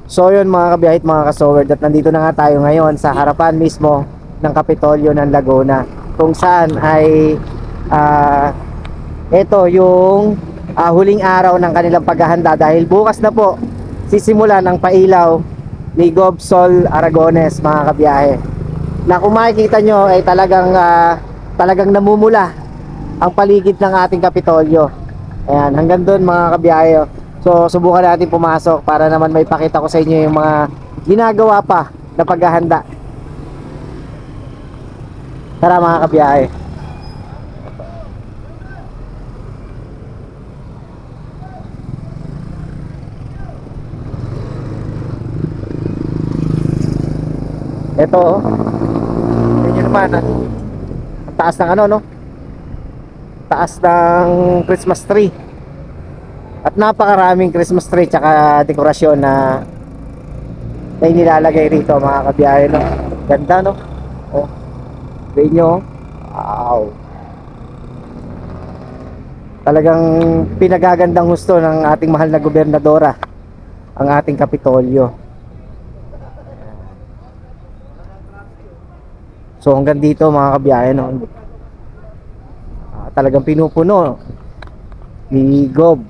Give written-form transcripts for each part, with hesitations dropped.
So yun mga kabiyahit, mga ka-sowerd, at nandito na nga tayo ngayon sa harapan mismo ng Kapitolyo ng Laguna, kung saan ay ito yung huling araw ng kanilang paghahanda, dahil bukas na po sisimula ng pailaw ni Gob Sol Aragones, mga kabiyahe, na kung makikita nyo ay talagang namumula ang paligid ng ating Kapitolyo. Ayan, hanggang doon mga kabiyahe. So subukan natin pumasok para naman may pakita ko sa inyo yung mga ginagawa pa na paghahanda. Tara mga kabiyahe. Ito oh. Tingnan naman ang taas ng ano, no? Taas ng Christmas tree. At napakaraming Christmas tree tsaka dekorasyon na inilalagay rito mga kabiyahe, no? Ganda, no? Oh, tingnan nyo. Wow. Talagang pinagagandang gusto ng ating mahal na gobernadora ang ating Kapitolyo. So hanggang dito mga kabiyahe, no? Talagang pinupuno ni Gob.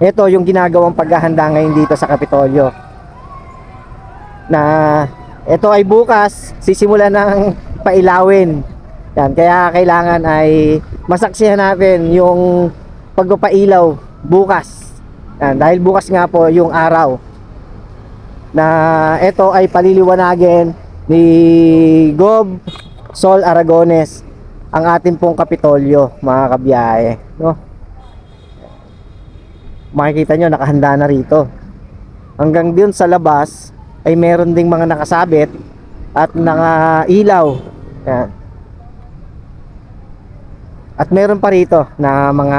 Ito yung ginagawang paghahanda ngayon dito sa Kapitolyo, na ito ay bukas sisimulan ng pailawin. Yan, kaya kailangan ay masaksihan natin yung pagpapailaw bukas. Yan, dahil bukas nga po yung araw na ito ay paliliwanagin ni Gob Sol Aragones ang ating pong Kapitolyo, mga kabiyahe, no? Makikita nyo nakahanda na rito. Hanggang dun sa labas ay meron ding mga nakasabit at nakailaw. Yan. At meron pa rito na mga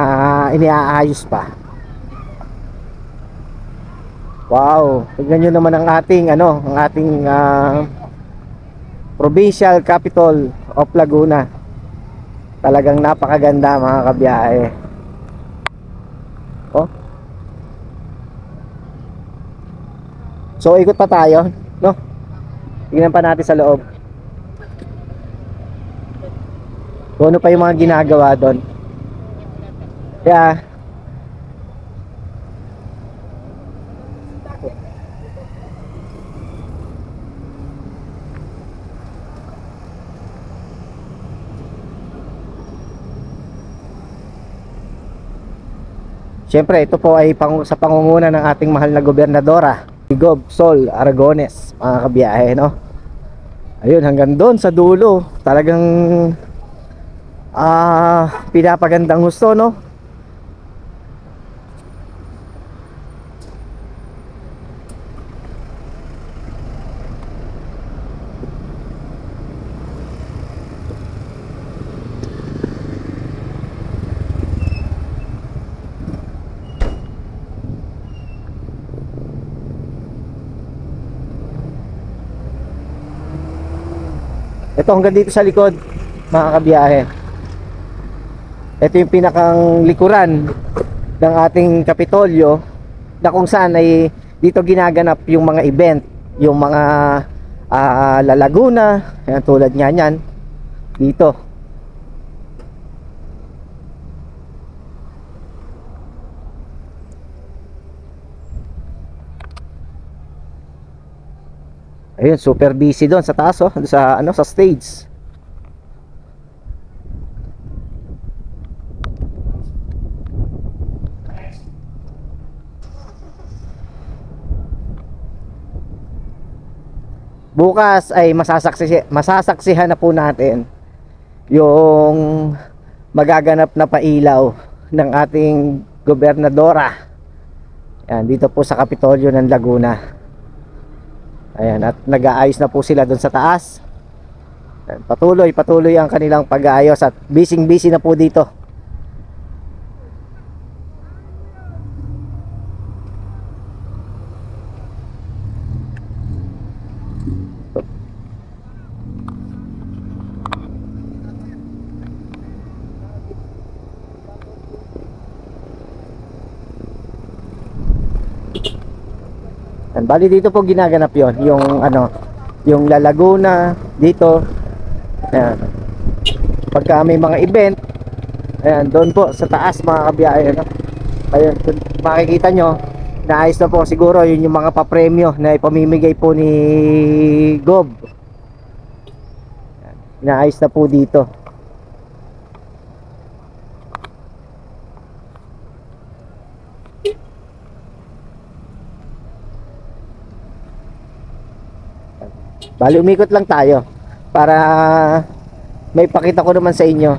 iniaayos pa. Wow, tignan nyo naman ang ating Provincial Capital of Laguna. Talagang napakaganda mga kabiyahe. Oh. So ikot pa tayo, no? Tingnan pa natin sa loob. Kung ano pa yung mga ginagawa doon. Kaya siyempre ito po ay sa pangunguna ng ating mahal na gobernadora, Gob Sol Aragones, mga kabiyahe, no? Ayun, hanggang doon sa dulo, talagang pinapagandang gusto, no? Ito hanggang dito sa likod, mga kabiyahe. Ito yung pinakang likuran ng ating Kapitolyo, na kung saan ay dito ginaganap yung mga event, yung mga lalaguna, yan, tulad nga yan dito. Ayun, super busy doon sa taas, oh, sa stage. Bukas ay masasaksihan na po natin yung magaganap na pailaw ng ating gobernadora. Yan, dito po sa Kapitolyo ng Laguna. Ayan, at nag-aayos na po sila doon sa taas. Ayan, patuloy ang kanilang pag-aayos at busy na po dito. Yan, bali dito po ginaganap yon, yung ano, yung La Laguna dito. Ayan. Pagka may mga event, ayan, doon po sa taas mga kabiyahe, ano? Ayun, kung makikita nyo, naayos na po siguro yun yung mga papremyo na ipamimigay po ni Gob. Naayos na po dito. Bali, umikot lang tayo para may pakita ko naman sa inyo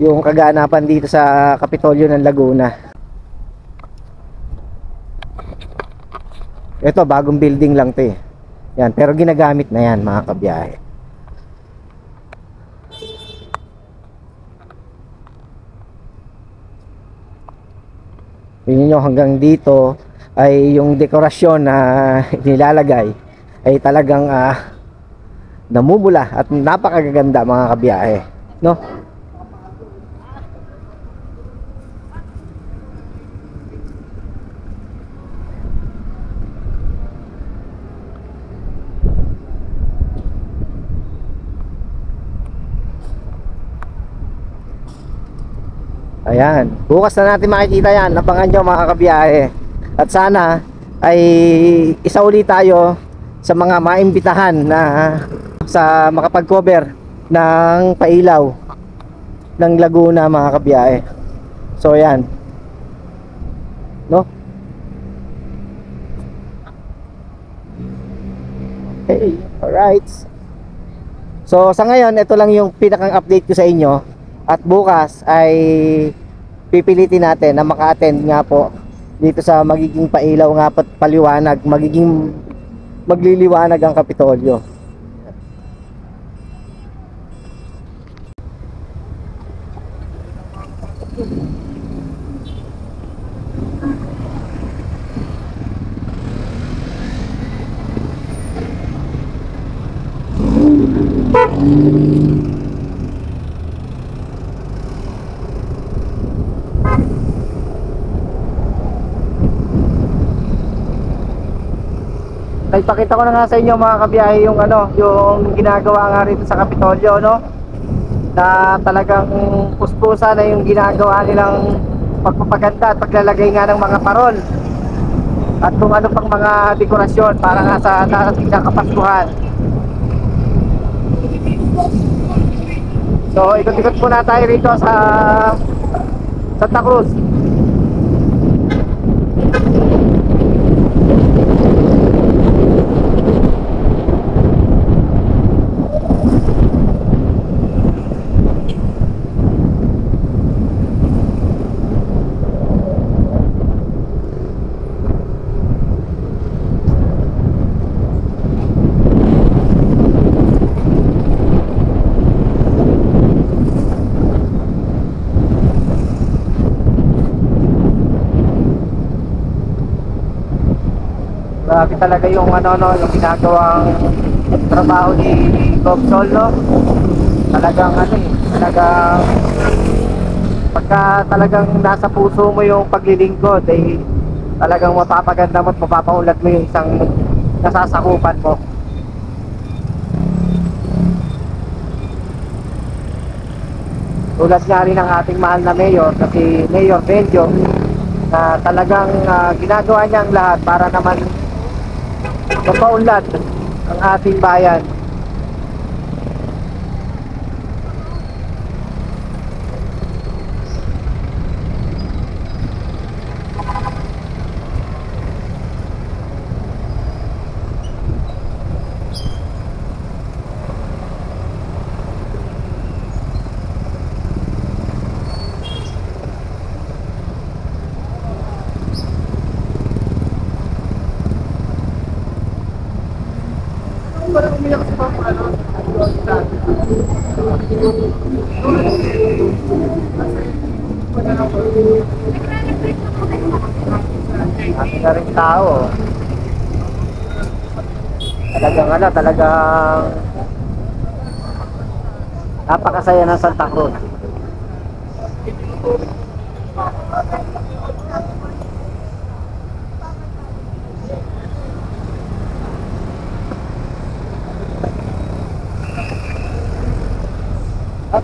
yung kaganapan dito sa Kapitolyo ng Laguna. Ito, bagong building lang to eh. Yan, pero ginagamit na yan mga kabiyahe. Tingnan nyo, hanggang dito ay yung dekorasyon na nilalagay ay talagang namumula at napakaganda mga kabiyahe, no? Ayan, bukas na natin makikita yan. Abangan nyo mga kabiyahe. At sana ay isa ulit tayo sa mga maimbitahan na sa makapag-cover ng pailaw ng Laguna mga kabiyahe. So ayan, no? Okay, alright. So sa ngayon, ito lang yung pinakang update ko sa inyo. At bukas ay pipilitin natin na maka-attend nga po dito sa magiging pailaw nga po, paliwanag, magliliwanag ang Kapitolyo. Ipakita ko na nga sa inyo mga kabiyahe yung ano, yung ginagawa nga rito sa Kapitolyo, no? Na talagang puspusa na yung ginagawa nilang pagpapaganda at paglalagay nga ng mga parol at kung ano pang mga dekorasyon para nga sa darating na Kapaskuhan. So ikot-ikot muna tayo rito sa Santa Cruz. Grabe talaga yung yung ginagawang trabaho ni Bob Sol, no? Talagang talagang pagka talagang nasa puso mo yung paglilingkod ay talagang mapapaganda mo at mapapaunlad mo yung isang nasasakupan mo. Tulad nga rin ng ating mahal na mayor, kasi Mayor Benjo, na talagang ginagawa niya ang lahat para naman mapaunlad ang ating bayan. Ang na rin tao. Talagang napakasaya ng Santa Cruz.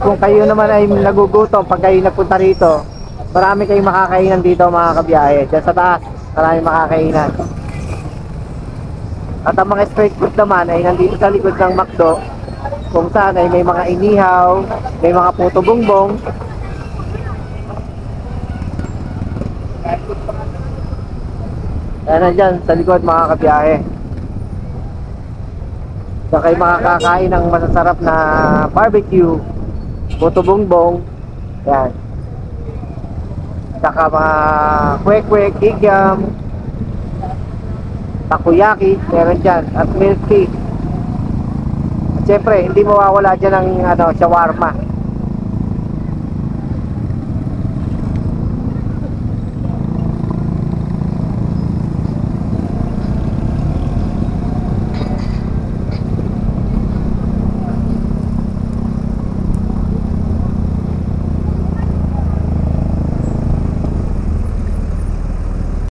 kung kayo naman ay nagugutom pag kayo nagpunta rito, marami kayong makakainan dito mga kabiyahe. Diyan sa taas, marami makakainan. At ang mga street food naman ay nandito sa likod ng McDo, kung saan ay may mga inihaw, may mga puto bongbong. Yan nandyan sa likod mga kabiyahe. Diyan kayo makakakain ng masasarap na barbecue, puto bongbong. Yan. Saka mga kwek-kwek, kikiam, takoyaki, meron dyan, at milk tea. At syempre, hindi mawawala dyan ang shawarma.